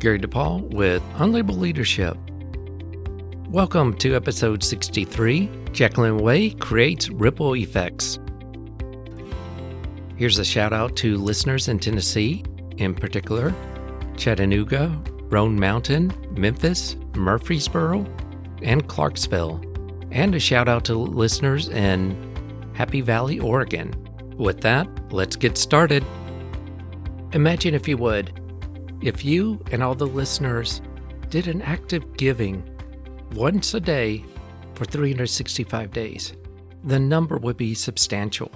Gary DePaul with Unlabeled Leadership. Welcome to episode 63, Jacqueline Way Creates Ripple Effects. Here's a shout out to listeners in Tennessee, in particular, Chattanooga, Roan Mountain, Memphis, Murfreesboro, and Clarksville. And a shout out to listeners in Happy Valley, Oregon. With that, let's get started. Imagine, if you would, if you and all the listeners did an act of giving once a day for 365 days, the number would be substantial.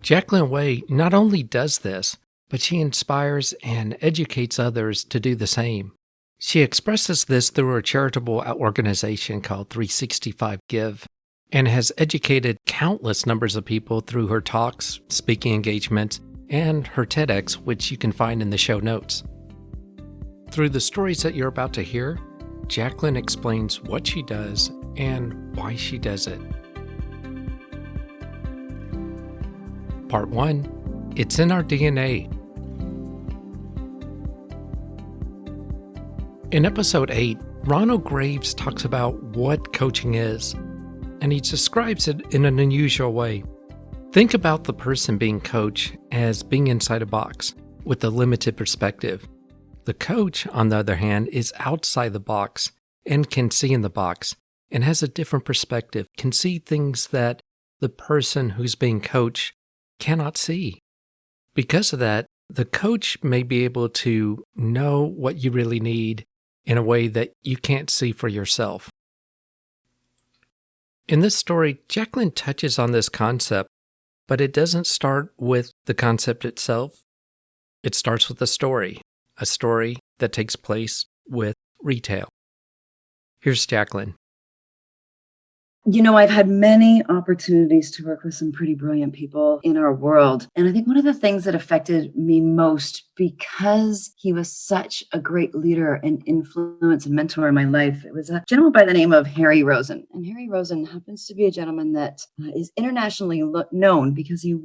Jacqueline Way not only does this, but she inspires and educates others to do the same. She expresses this through her charitable organization called 365 Give, and has educated countless numbers of people through her talks, speaking engagements, and her TEDx, which you can find in the show notes. Through the stories that you're about to hear, Jacqueline explains what she does and why she does it. Part 1, it's in our DNA. In episode 8, Ronald Graves talks about what coaching is, and he describes it in an unusual way. Think about the person being coached as being inside a box with a limited perspective. The coach, on the other hand, is outside the box and can see in the box and has a different perspective, can see things that the person who's being coached cannot see. Because of that, the coach may be able to know what you really need in a way that you can't see for yourself. In this story, Jacqueline touches on this concept, but it doesn't start with the concept itself. It starts with a story that takes place with retail. Here's Jacqueline. You know, I've had many opportunities to work with some pretty brilliant people in our world. And I think one of the things that affected me most, because he was such a great leader and influence and mentor in my life, it was a gentleman by the name of Harry Rosen. And Harry Rosen happens to be a gentleman that is internationally known because he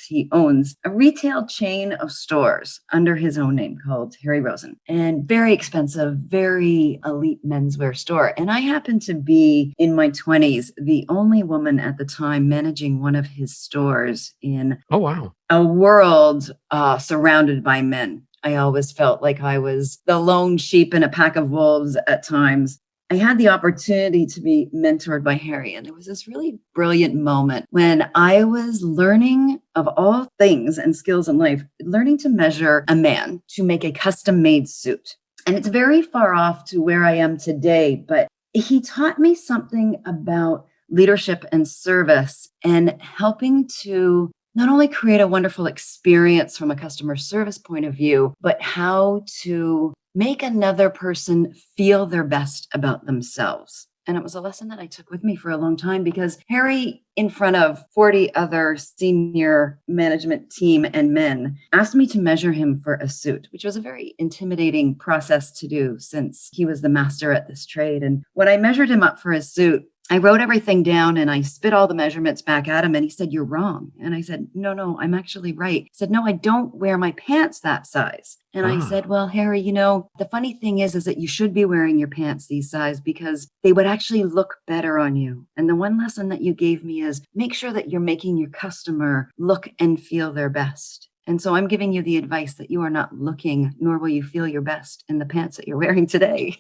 he owns a retail chain of stores under his own name called Harry Rosen. And very expensive, very elite menswear store. And I happened to be in my 20s, the only woman at the time managing one of his stores in a world surrounded by men. I always felt like I was the lone sheep in a pack of wolves at times. I had the opportunity to be mentored by Harry, and there was this really brilliant moment when I was learning, of all things and skills in life, learning to measure a man to make a custom-made suit. And it's very far off to where I am today, but he taught me something about leadership and service and helping to not only create a wonderful experience from a customer service point of view, but how to make another person feel their best about themselves. And it was a lesson that I took with me for a long time because Harry, in front of 40 other senior management team and men, asked me to measure him for a suit, which was a very intimidating process to do since he was the master at this trade. And when I measured him up for his suit, I wrote everything down and I spit all the measurements back at him and he said, "You're wrong." And I said, No, I'm actually right. He said, "No, I don't wear my pants that size." And I said, "Well, Harry, the funny thing is that you should be wearing your pants these size because they would actually look better on you. And the one lesson that you gave me is make sure that you're making your customer look and feel their best. And so I'm giving you the advice that you are not looking, nor will you feel your best in the pants that you're wearing today."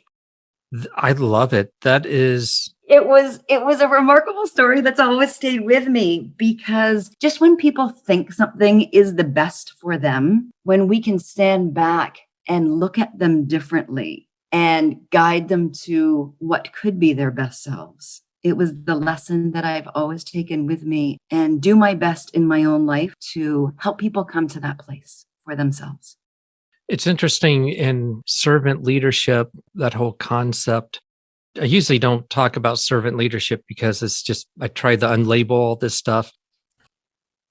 I love it. It was a remarkable story that's always stayed with me because just when people think something is the best for them, when we can stand back and look at them differently and guide them to what could be their best selves. It was the lesson that I've always taken with me and do my best in my own life to help people come to that place for themselves. It's interesting in servant leadership, that whole concept. I usually don't talk about servant leadership because it's just, I try to unlabel all this stuff.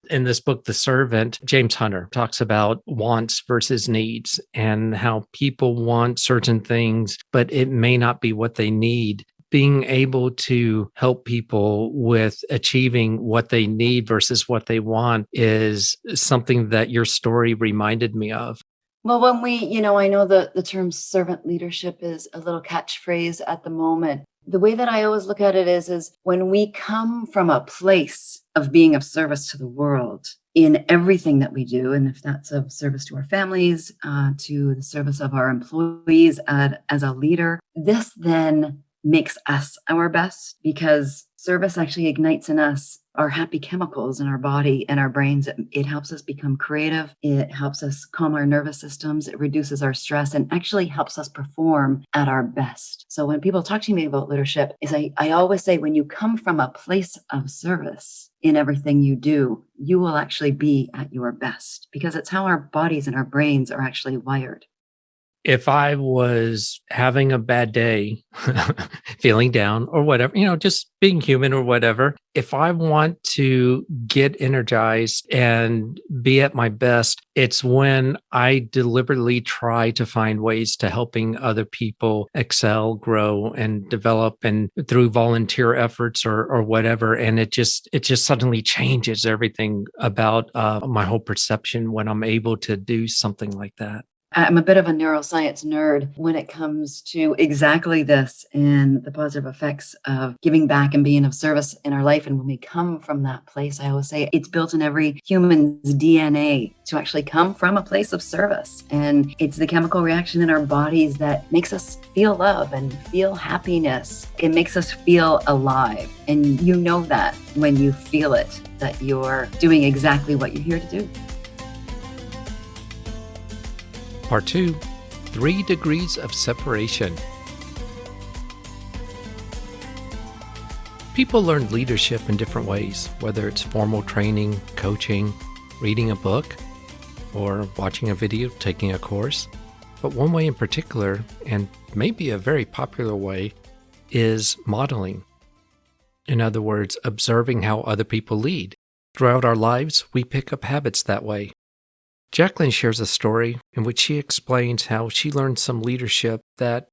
In this book, The Servant, James Hunter talks about wants versus needs and how people want certain things, but it may not be what they need. being able to help people with achieving what they need versus what they want is something that your story reminded me of. Well, when I know the term servant leadership is a little catchphrase at the moment. The way that I always look at it is when we come from a place of being of service to the world in everything that we do, and if that's of service to our families, to the service of our employees as a leader, this then makes us our best because service actually ignites in us our happy chemicals in our body and our brains. It helps us become creative. It helps us calm our nervous systems. It reduces our stress and actually helps us perform at our best. So when people talk to me about leadership, I always say, when you come from a place of service in everything you do, you will actually be at your best because it's how our bodies and our brains are actually wired. If I was having a bad day, feeling down or whatever, just being human or whatever, if I want to get energized and be at my best, it's when I deliberately try to find ways to helping other people excel, grow, and develop, and through volunteer efforts or whatever. And it just suddenly changes everything about my whole perception when I'm able to do something like that. I'm a bit of a neuroscience nerd when it comes to exactly this and the positive effects of giving back and being of service in our life. And when we come from that place, I always say it's built in every human's DNA to actually come from a place of service. And it's the chemical reaction in our bodies that makes us feel love and feel happiness. It makes us feel alive. And you know that when you feel it, that you're doing exactly what you're here to do. Part 2, 3 Degrees of Separation. People learn leadership in different ways, whether it's formal training, coaching, reading a book, or watching a video, taking a course. But one way in particular, and maybe a very popular way, is modeling. In other words, observing how other people lead. Throughout our lives, we pick up habits that way. Jacqueline shares a story in which she explains how she learned some leadership that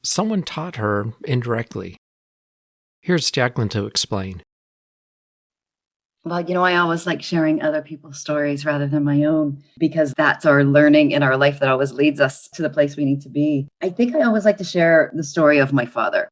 someone taught her indirectly. Here's Jacqueline to explain. Well, I always like sharing other people's stories rather than my own because that's our learning in our life that always leads us to the place we need to be. I think I always like to share the story of my father.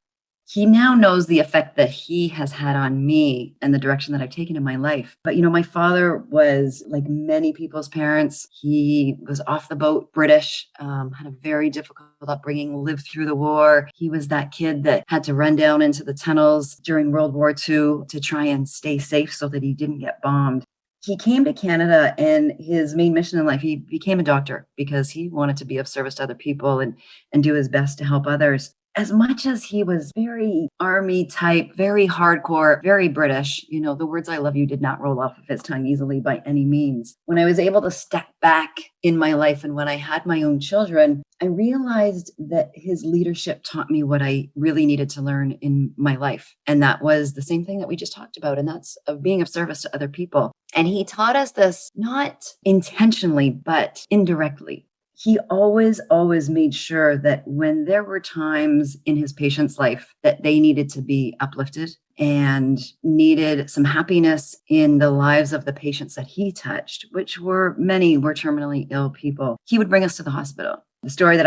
He now knows the effect that he has had on me and the direction that I've taken in my life. But, my father was like many people's parents. He was off the boat, British, had a very difficult upbringing, lived through the war. He was that kid that had to run down into the tunnels during World War II to try and stay safe so that he didn't get bombed. He came to Canada, and his main mission in life, he became a doctor because he wanted to be of service to other people and do his best to help others. As much as he was very army type, very hardcore, very British, the words I love you did not roll off of his tongue easily by any means. When I was able to step back in my life and when I had my own children, I realized that his leadership taught me what I really needed to learn in my life. And that was the same thing that we just talked about. And that's of being of service to other people. And he taught us this not intentionally, but indirectly. He always made sure that when there were times in his patient's life that they needed to be uplifted and needed some happiness in the lives of the patients that he touched, which many were terminally ill people, he would bring us to the hospital. The story that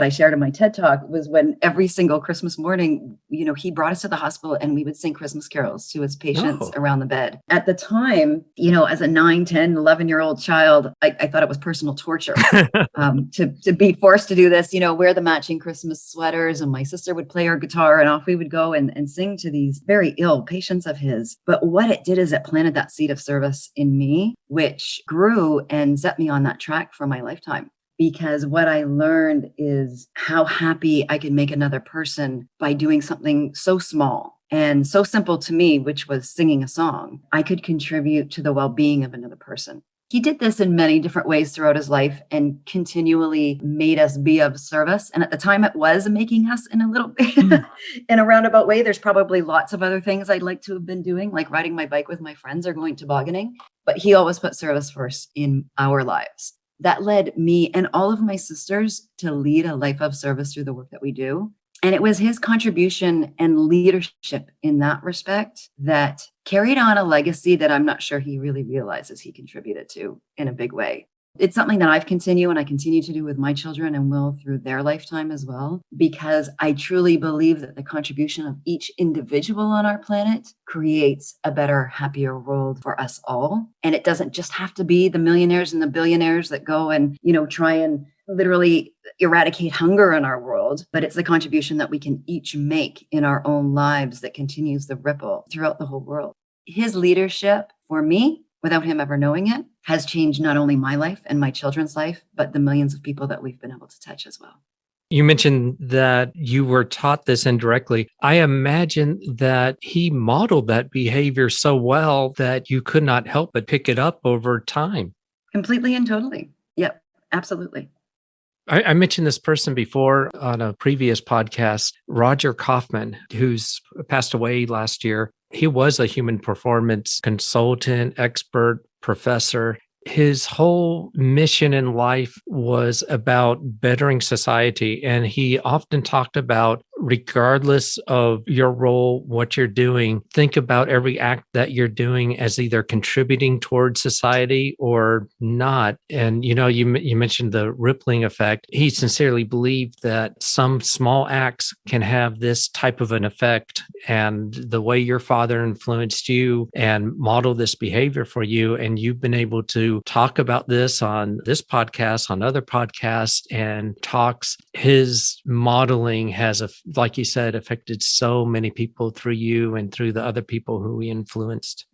I shared in my TED Talk was when every single Christmas morning, he brought us to the hospital and we would sing Christmas carols to his patients around the bed. At the time, as a 9, 10, 11-year-old child, I thought it was personal torture to be forced to do this, wear the matching Christmas sweaters, and my sister would play her guitar and off we would go and sing to these very ill patients of his. But what it did is it planted that seed of service in me, which grew and set me on that track for my lifetime. Because what I learned is how happy I could make another person by doing something so small and so simple to me, which was singing a song. I could contribute to the well-being of another person. He did this in many different ways throughout his life and continually made us be of service. And at the time it was making us in a little bit, in a roundabout way. There's probably lots of other things I'd like to have been doing, like riding my bike with my friends or going tobogganing. But he always put service first in our lives. That led me and all of my sisters to lead a life of service through the work that we do. And it was his contribution and leadership in that respect that carried on a legacy that I'm not sure he really realizes he contributed to in a big way. It's something that I've continued and I continue to do with my children and will through their lifetime as well, because I truly believe that the contribution of each individual on our planet creates a better, happier world for us all. And it doesn't just have to be the millionaires and the billionaires that go and, try and literally eradicate hunger in our world, but it's the contribution that we can each make in our own lives that continues the ripple throughout the whole world. His leadership for me, without him ever knowing it, has changed not only my life and my children's life, but the millions of people that we've been able to touch as well. You mentioned that you were taught this indirectly. I imagine that he modeled that behavior so well that you could not help but pick it up over time. Completely and totally. Yep, absolutely. I mentioned this person before on a previous podcast, Roger Kaufman, who's passed away last year. He was a human performance consultant, expert, professor. His whole mission in life was about bettering society. And he often talked about, regardless of your role, what you're doing, think about every act that you're doing as either contributing towards society or not. And, you mentioned the rippling effect. He sincerely believed that some small acts can have this type of an effect. And the way your father influenced you and modeled this behavior for you, and you've been able to talk about this on this podcast, on other podcasts and talks, his modeling has, like you said, affected so many people through you and through the other people who he influenced.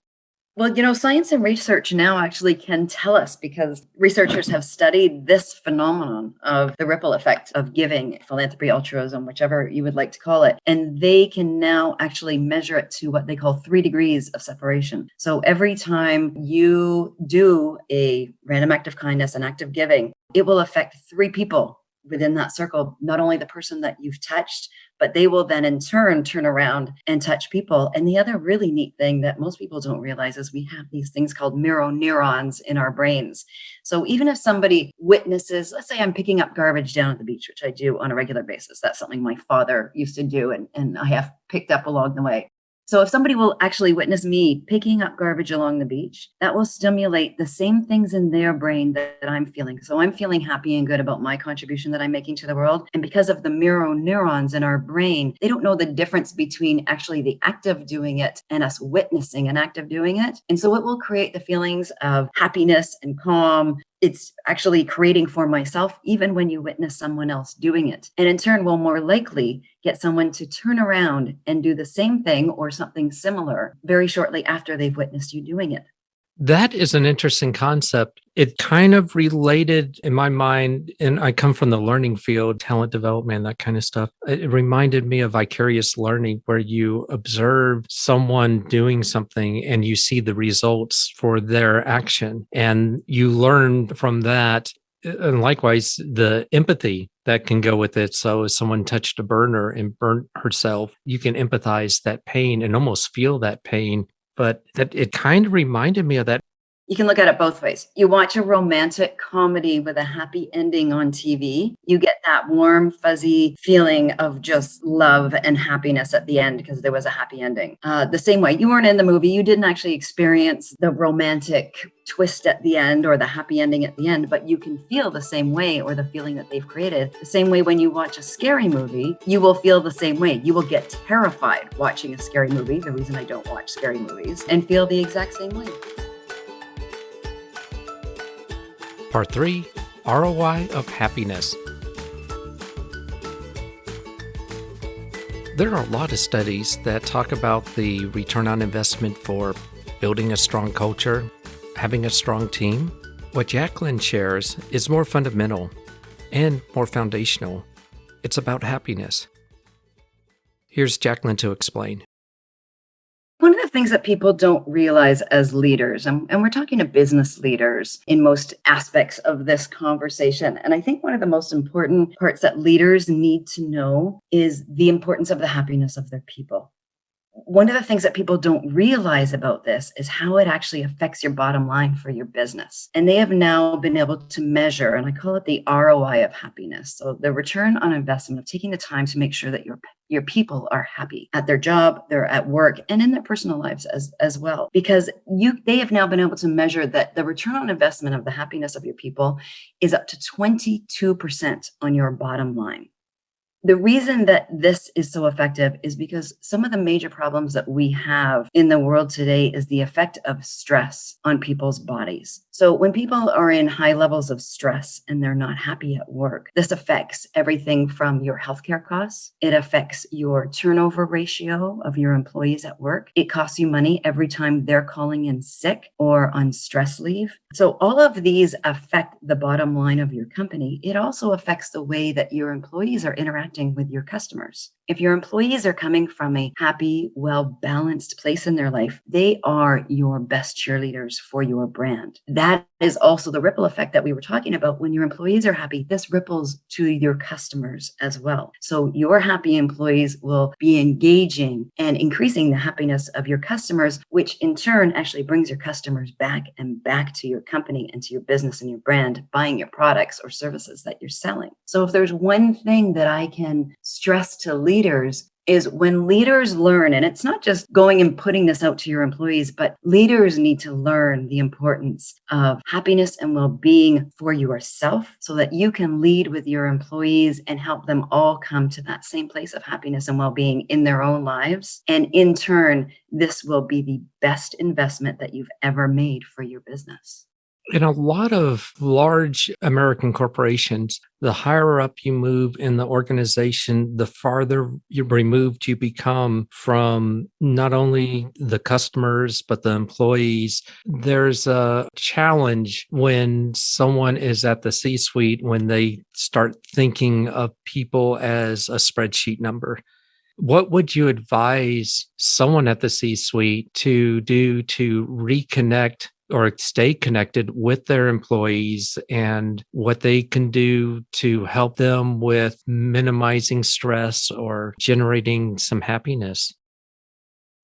Well, science and research now actually can tell us, because researchers have studied this phenomenon of the ripple effect of giving, philanthropy, altruism, whichever you would like to call it. And they can now actually measure it to what they call 3 degrees of separation. So every time you do a random act of kindness, an act of giving, it will affect 3 people within that circle, not only the person that you've touched, but they will then in turn turn around and touch people. And the other really neat thing that most people don't realize is we have these things called mirror neurons in our brains. So even if somebody witnesses, let's say I'm picking up garbage down at the beach, which I do on a regular basis. That's something my father used to do and I have picked up along the way. So if somebody will actually witness me picking up garbage along the beach, that will stimulate the same things in their brain that I'm feeling. So I'm feeling happy and good about my contribution that I'm making to the world. And because of the mirror neurons in our brain, they don't know the difference between actually the act of doing it and us witnessing an act of doing it. And so it will create the feelings of happiness and calm. It's actually creating for myself, even when you witness someone else doing it. And in turn, will more likely get someone to turn around and do the same thing or something similar very shortly after they've witnessed you doing it. That is an interesting concept. It kind of related in my mind, and I come from the learning field, talent development, that kind of stuff. It reminded me of vicarious learning, where you observe someone doing something and you see the results for their action and you learn from that. And likewise, the empathy that can go with it. So if someone touched a burner and burnt herself, you can empathize that pain and almost feel that pain. But that it kind of reminded me of that. You can look at it both ways. You watch a romantic comedy with a happy ending on TV, you get that warm, fuzzy feeling of just love and happiness at the end because there was a happy ending. The same way, you weren't in the movie, you didn't actually experience the romantic twist at the end or the happy ending at the end, but you can feel the same way, or the feeling that they've created. The same way when you watch a scary movie, you will feel the same way. You will get terrified watching a scary movie, the reason I don't watch scary movies, and feel the exact same way. Part 3, ROI of Happiness. There are a lot of studies that talk about the return on investment for building a strong culture, having a strong team. What Jacqueline shares is more fundamental and more foundational. It's about happiness. Here's Jacqueline to explain. One of the things that people don't realize as leaders, and we're talking to business leaders in most aspects of this conversation, and I think one of the most important parts that leaders need to know is the importance of the happiness of their people. one of the things that people don't realize about this is how it actually affects your bottom line for your business. And they have now been able to measure, and I call it the ROI of happiness. So the return on investment of taking the time to make sure that your people are happy at their job, they're at work, and in their personal lives as well. Because they have now been able to measure that the return on investment of the happiness of your people is up to 22% on your bottom line. The reason that this is so effective is because some of the major problems that we have in the world today is the effect of stress on people's bodies. So when people are in high levels of stress and they're not happy at work, this affects everything from your healthcare costs. It affects your turnover ratio of your employees at work. It costs you money every time they're calling in sick or on stress leave. So all of these affect the bottom line of your company. It also affects the way that your employees are interacting with your customers. If your employees are coming from a happy, well-balanced place in their life, they are your best cheerleaders for your brand. That is also the ripple effect that we were talking about. When your employees are happy, this ripples to your customers as well. So your happy employees will be engaging and increasing the happiness of your customers, which in turn actually brings your customers back and back to your company and to your business and your brand, buying your products or services that you're selling. So if there's one thing that I can stress to leaders, is when leaders learn, and it's not just going and putting this out to your employees, but leaders need to learn the importance of happiness and well-being for yourself so that you can lead with your employees and help them all come to that same place of happiness and well-being in their own lives. And in turn, this will be the best investment that you've ever made for your business. In a lot of large American corporations, the higher up you move in the organization, the farther you're removed you become from not only the customers, but the employees. There's a challenge when someone is at the C-suite, when they start thinking of people as a spreadsheet number. What would you advise someone at the C-suite to do to reconnect or stay connected with their employees, and what they can do to help them with minimizing stress or generating some happiness?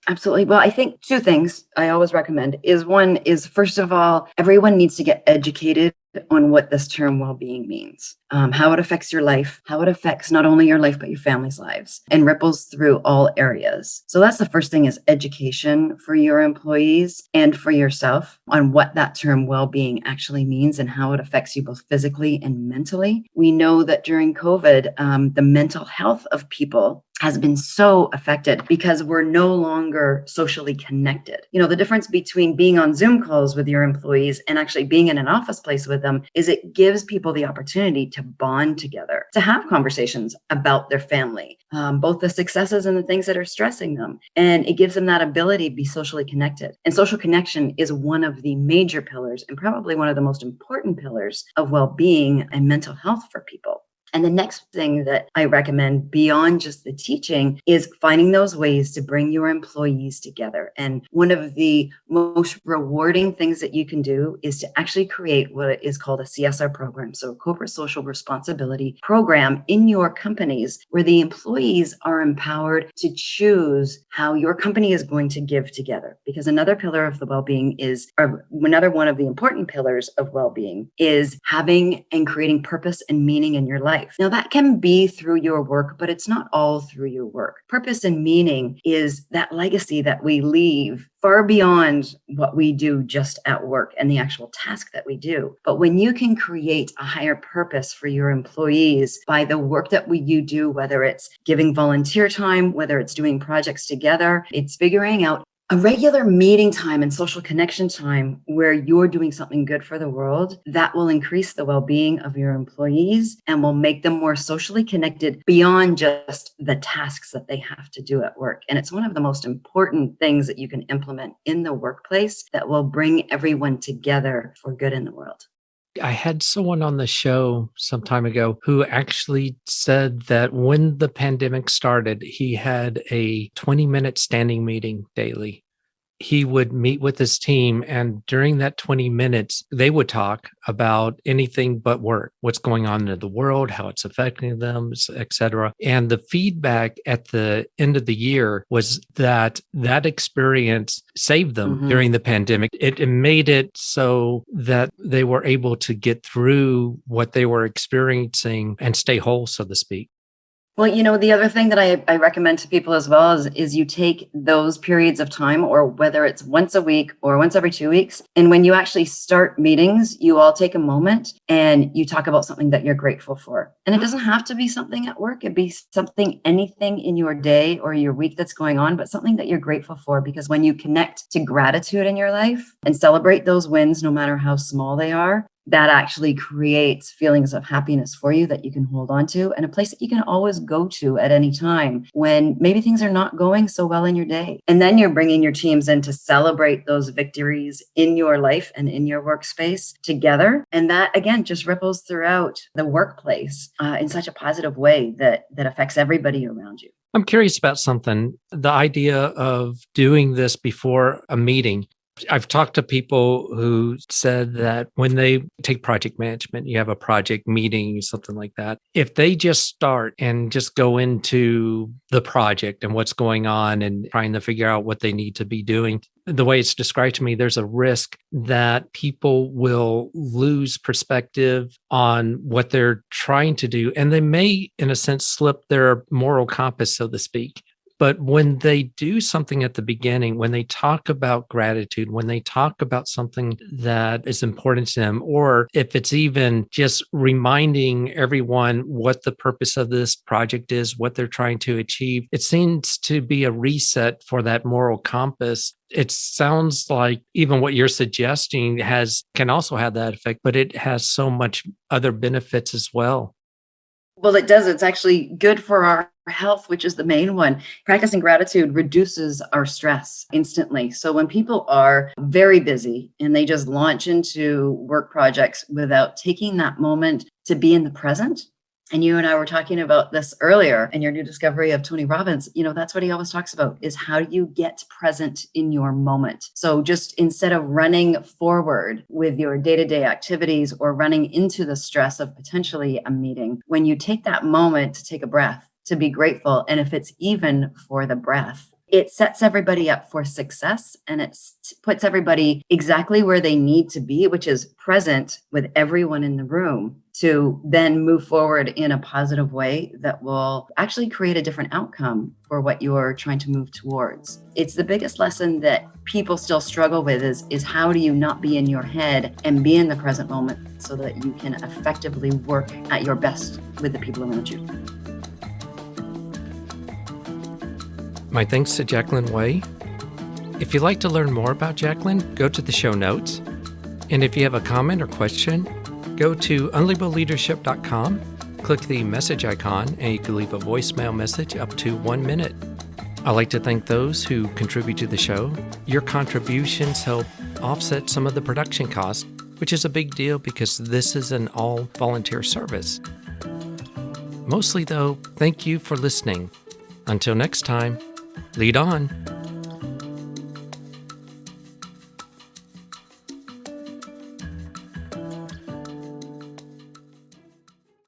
Absolutely. Well, I think two things I always recommend is one is, first of all, everyone needs to get educated on what this term well-being means, how it affects your life, how it affects not only your life, but your family's lives, and ripples through all areas. So that's the first thing, is education for your employees and for yourself on what that term well-being actually means and how it affects you both physically and mentally. We know that during COVID, the mental health of people has been so affected because we're no longer socially connected. You know, the difference between being on Zoom calls with your employees and actually being in an office place with them is it gives people the opportunity to bond together, to have conversations about their family, both the successes and the things that are stressing them. And it gives them that ability to be socially connected. And social connection is one of the major pillars and probably one of the most important pillars of well-being and mental health for people. And the next thing that I recommend beyond just the teaching is finding those ways to bring your employees together. And one of the most rewarding things that you can do is to actually create what is called a CSR program. So a corporate social responsibility program in your companies where the employees are empowered to choose how your company is going to give together. Because another pillar of the well-being is, or another one of the important pillars of well-being is having and creating purpose and meaning in your life. Now, that can be through your work, but it's not all through your work. Purpose and meaning is that legacy that we leave far beyond what we do just at work and the actual task that we do. But when you can create a higher purpose for your employees by the work that you do, whether it's giving volunteer time, whether it's doing projects together, it's figuring out a regular meeting time and social connection time where you're doing something good for the world, that will increase the well-being of your employees and will make them more socially connected beyond just the tasks that they have to do at work. And it's one of the most important things that you can implement in the workplace that will bring everyone together for good in the world. I had someone on the show some time ago who actually said that when the pandemic started, he had a 20-minute standing meeting daily. he would meet with his team, and during that 20 minutes, they would talk about anything but work, what's going on in the world, how it's affecting them, etc. And the feedback at the end of the year was that experience saved them during the pandemic. It made it so that they were able to get through what they were experiencing and stay whole, so to speak. Well, the other thing that I recommend to people as well is you take those periods of time, or whether it's once a week or once every 2 weeks. And when you actually start meetings, you all take a moment and you talk about something that you're grateful for. And it doesn't have to be something at work. It'd be anything in your day or your week that's going on, but something that you're grateful for. Because when you connect to gratitude in your life and celebrate those wins, no matter how small they are, that actually creates feelings of happiness for you that you can hold on to, and a place that you can always go to at any time when maybe things are not going so well in your day. And then you're bringing your teams in to celebrate those victories in your life and in your workspace together. And that, again, just ripples throughout the workplace in such a positive way that affects everybody around you. I'm curious about something. The idea of doing this before a meeting. I've talked to people who said that when they take project management, you have a project meeting, something like that. If they just start and just go into the project and what's going on and trying to figure out what they need to be doing, the way it's described to me, there's a risk that people will lose perspective on what they're trying to do. And they may, in a sense, slip their moral compass, so to speak. But when they do something at the beginning, when they talk about gratitude, when they talk about something that is important to them, or if it's even just reminding everyone what the purpose of this project is, what they're trying to achieve, it seems to be a reset for that moral compass. It sounds like even what you're suggesting can also have that effect, but it has so much other benefits as well. Well, it does. It's actually good for our health, which is the main one. Practicing gratitude reduces our stress instantly. So when people are very busy and they just launch into work projects without taking that moment to be in the present, and you and I were talking about this earlier in your new discovery of Tony Robbins, that's what he always talks about, is how do you get present in your moment? So just instead of running forward with your day-to-day activities or running into the stress of potentially a meeting, when you take that moment to take a breath, to be grateful, and if it's even for the breath, it sets everybody up for success, and it puts everybody exactly where they need to be, which is present with everyone in the room, to then move forward in a positive way that will actually create a different outcome for what you're trying to move towards. It's the biggest lesson that people still struggle with is how do you not be in your head and be in the present moment so that you can effectively work at your best with the people around you. My thanks to Jacqueline Way. If you'd like to learn more about Jacqueline, go to the show notes. And if you have a comment or question, go to unlabelleadership.com, click the message icon, and you can leave a voicemail message up to 1 minute. I'd like to thank those who contribute to the show. Your contributions help offset some of the production costs, which is a big deal because this is an all-volunteer service. Mostly, though, thank you for listening. Until next time, lead on.